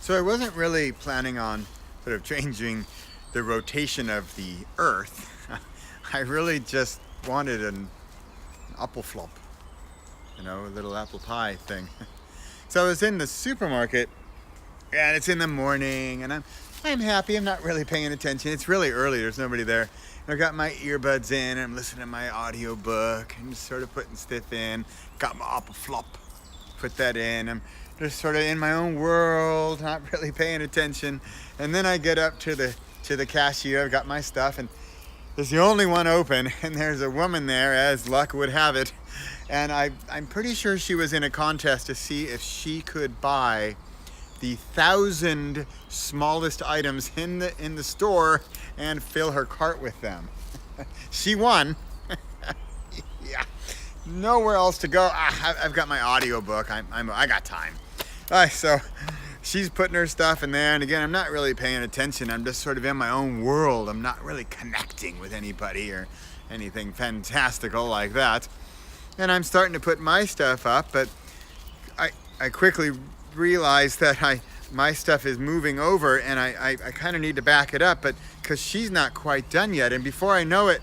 So I wasn't really planning on sort of changing the rotation of the Earth. I really just wanted an apple flop, a little apple pie thing. So I was in the supermarket, and it's in the morning, and I'm happy. I'm not really paying attention. It's really early. There's nobody there. And I got my earbuds in, and I'm listening to my audio book, and just sort of putting stuff in. Got my apple flop. Put that in. I'm just sort of in my own world, not really paying attention. And then I get up to the cashier. I've got my stuff, and there's the only one open, and there's a woman there, as luck would have it. And I'm pretty sure she was in a contest to see if she could buy the 1,000 smallest items in the store and fill her cart with them. She won. Yeah. Nowhere else to go. I've got my audio book. I got time. So she's putting her stuff in there, and again, I'm not really paying attention. I'm just sort of in my own world. I'm not really connecting with anybody or anything fantastical like that. And I'm starting to put my stuff up, but I quickly realized that my stuff is moving over, and I kind of need to back it up, but because she's not quite done yet, and before I know it,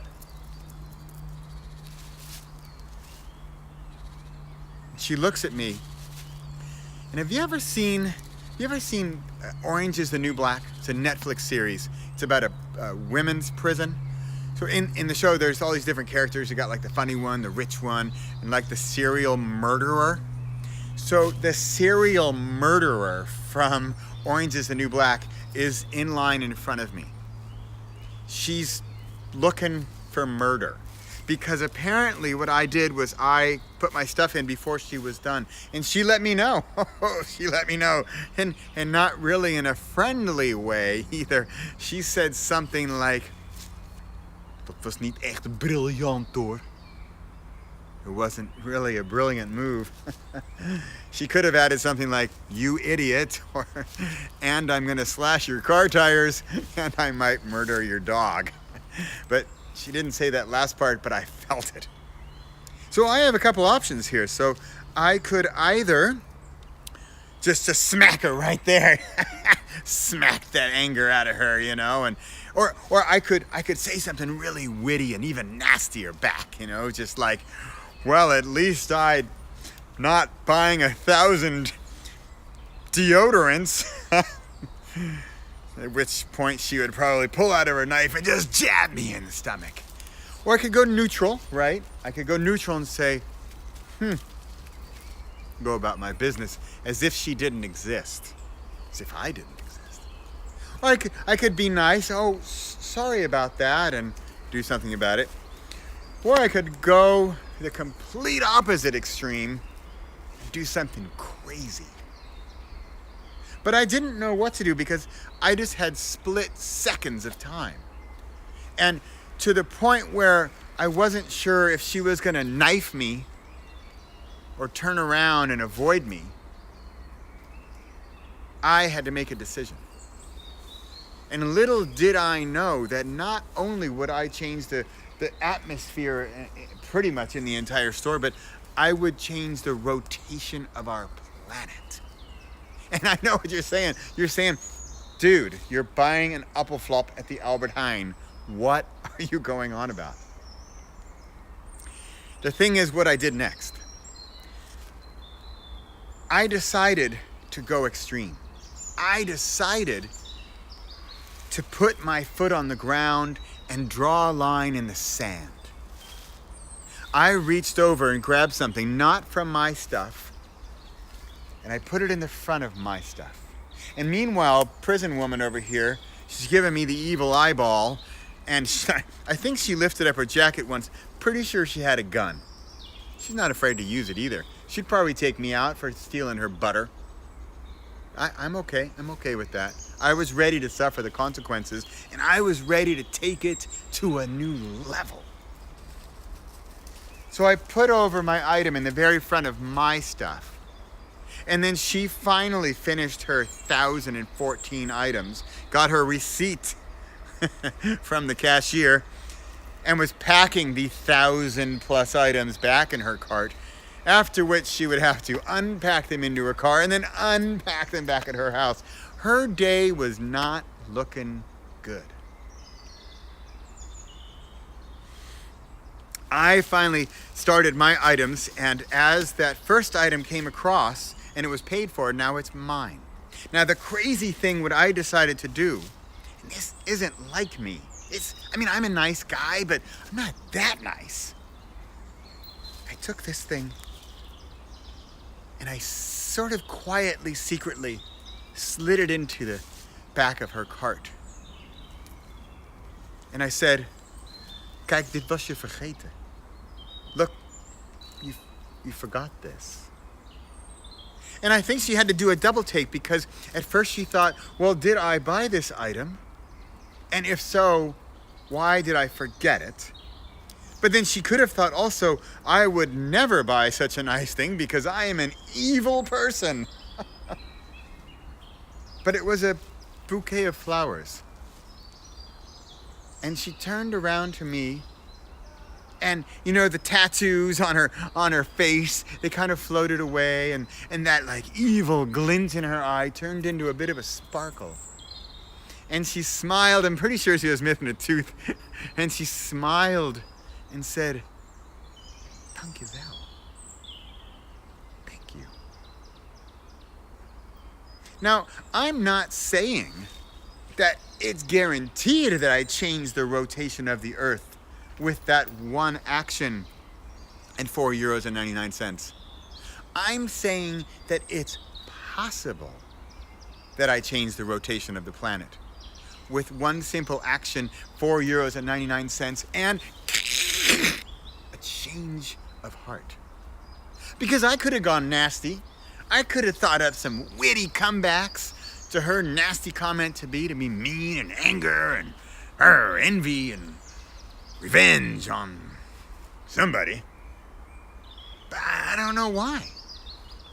she looks at me. And have you ever seen Orange is the New Black? It's a Netflix series. It's about a women's prison. So in the show, there's all these different characters. You got like the funny one, the rich one, and like the serial murderer. So the serial murderer from Orange is the New Black is in line in front of me. She's looking for murder. Because apparently what I did was I put my stuff in before she was done. And she let me know. She let me know. And not really in a friendly way either. She said something like, "Dat was niet echt briljant hoor." It wasn't really a brilliant move. She could have added something like, "You idiot," or "and I'm gonna slash your car tires, and I might murder your dog." But she didn't say that last part, but I felt it. So I have a couple options here. So I could either just smack her right there, smack that anger out of her, and or I could say something really witty and even nastier back, just like, "Well, at least I'm not buying 1,000 deodorants." At which point she would probably pull out of her knife and just jab me in the stomach. Or I could go neutral, right? I could go neutral and say, go about my business as if she didn't exist. As if I didn't exist. Or I could be nice. "Oh, sorry about that," and do something about it. Or I could go the complete opposite extreme and do something crazy. But I didn't know what to do because I just had split seconds of time. And to the point where I wasn't sure if she was going to knife me or turn around and avoid me, I had to make a decision. And little did I know that not only would I change the atmosphere pretty much in the entire store, but I would change the rotation of our planet. And I know what you're saying. You're saying, "Dude, you're buying an apple flop at the Albert Heijn. What are you going on about?" The thing is what I did next. I decided to go extreme. I decided to put my foot on the ground and draw a line in the sand. I reached over and grabbed something, not from my stuff, and I put it in the front of my stuff. And meanwhile, prison woman over here, she's giving me the evil eyeball, and I think she lifted up her jacket once. Pretty sure she had a gun. She's not afraid to use it either. She'd probably take me out for stealing her butter. I'm okay. I'm okay with that. I was ready to suffer the consequences, and I was ready to take it to a new level. So I put over my item in the very front of my stuff. And then she finally finished her 1,014 items, got her receipt from the cashier, and was packing the 1,000+ items back in her cart, after which she would have to unpack them into her car and then unpack them back at her house. her day was not looking good. I finally started my items, and as that first item came across and it was paid for, now it's mine. Now the crazy thing, what I decided to do, and this isn't like me. I'm a nice guy, but I'm not that nice. I took this thing and I sort of quietly, secretly slid it into the back of her cart. And I said, "Kijk, dit was je vergeten. Look, you forgot this." And I think she had to do a double take, because at first she thought, well, did I buy this item? And if so, why did I forget it? But then she could have thought also, I would never buy such a nice thing because I am an evil person. But it was a bouquet of flowers. And she turned around to me, and the tattoos on her face, they kind of floated away, and that like evil glint in her eye turned into a bit of a sparkle. And she smiled. I'm pretty sure she was missing a tooth. And she smiled and said, "Dank je wel." Thank you. Now, I'm not saying that it's guaranteed that I change the rotation of the earth with that one action and €4.99. I'm saying that it's possible that I change the rotation of the planet with one simple action, €4.99, and a change of heart. Because I could have gone nasty. I could have thought up some witty comebacks to her nasty comment to be mean and anger and envy and revenge on somebody. But I don't know why.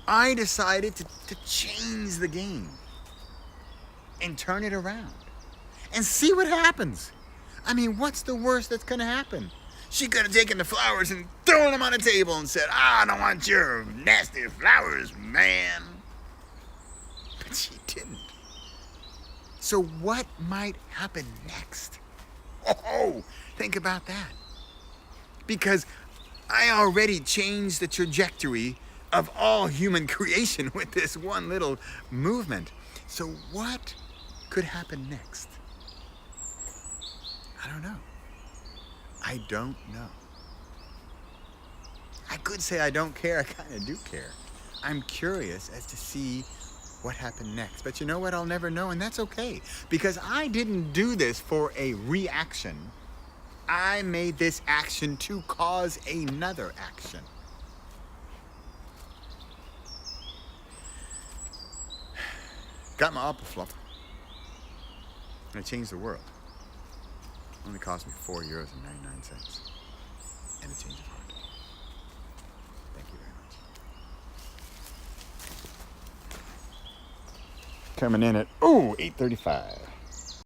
I decided to change the game and turn it around and see what happens. What's the worst that's going to happen? She could have taken the flowers and thrown them on a table and said, "I don't want your nasty flowers, man." But she didn't. So what might happen next? Oh, think about that. Because I already changed the trajectory of all human creation with this one little movement. So what could happen next? I don't know. I don't know. I could say I don't care. I kind of do care. I'm curious as to see what happened next. But you know what? I'll never know, and that's okay. Because I didn't do this for a reaction. I made this action to cause another action. Got my apple flop. And I changed the world. Only cost me €4.99. And a change of heart. Thank you very much. Coming in at 8:35.